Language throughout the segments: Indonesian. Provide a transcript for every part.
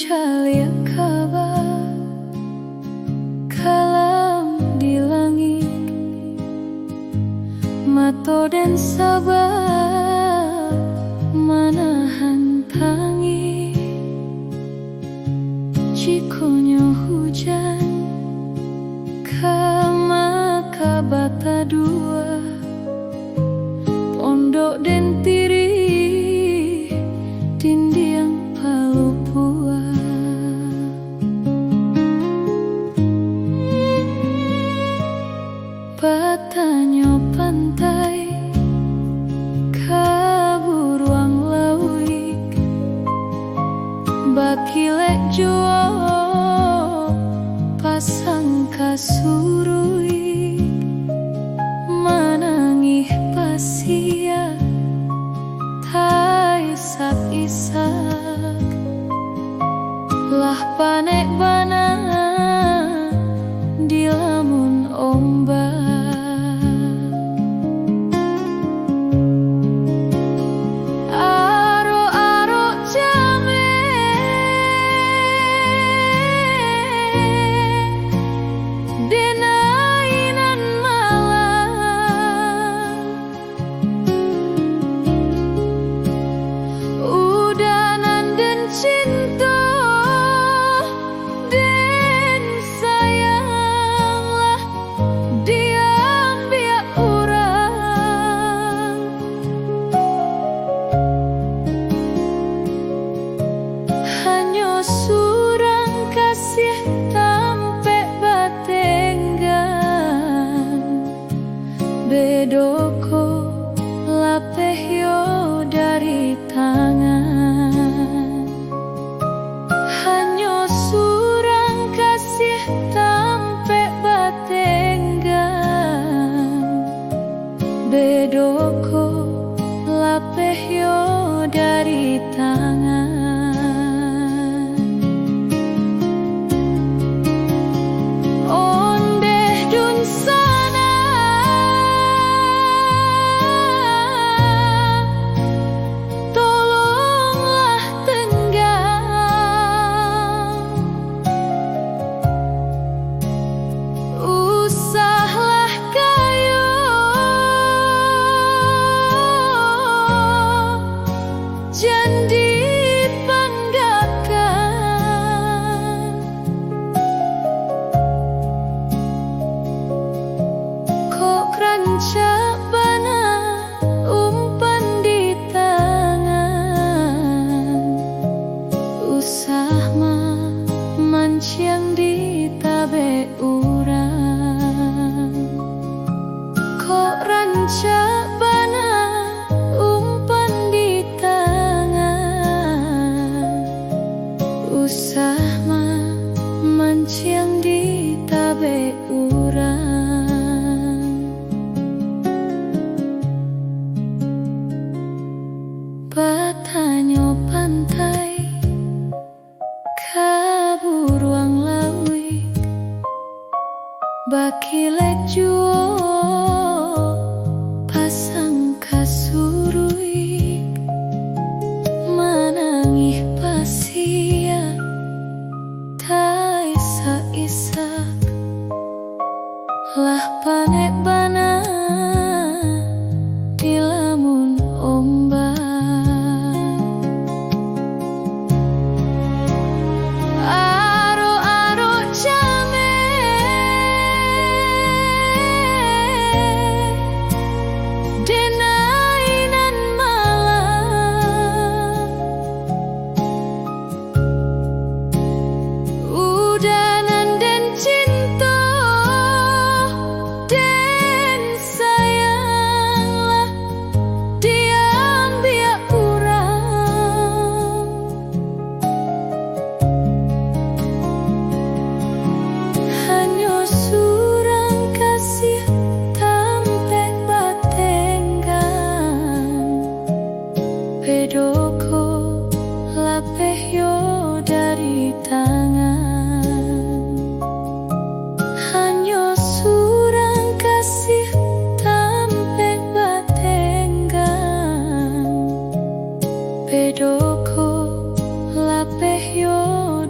Calia kabar kalam di langit, mato dan sabar manahan tangi. Jikonya hujan kama kabata dua, pondok dan tiri dindiang palupua. Batanya pantai kaburuang lawik, bakilek juo pasang kasurui, manangih pasia tai isak-isak lah panek bana di lamun ombak. Bedoko lapehyo dari tangan, hanya surang kasih tampe batenggan. Bedoko lapehyo dari tangan. Manciang di tabe urang, kok rancak bana umpan di tangan. Usah mah manciang di tabe urang, batanyo pantai kaburuang lawik, bakilek juo pasang kasurui, manangih pasia ta isak-isak lah panek bana di lamun ombak. Bedoko lapehyo dari tangan, hanya surang kasih tampe batenggan. Bedoko lapehyo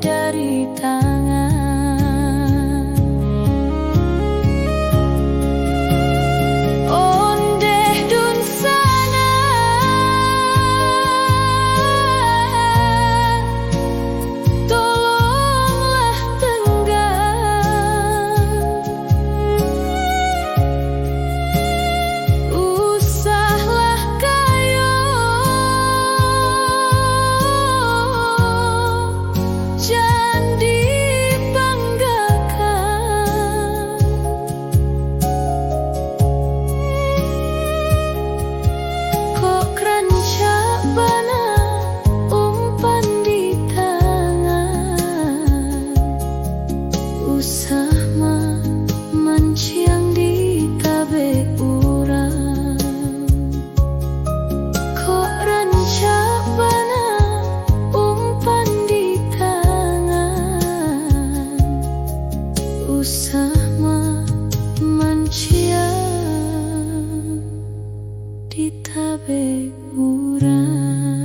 kabeh murah.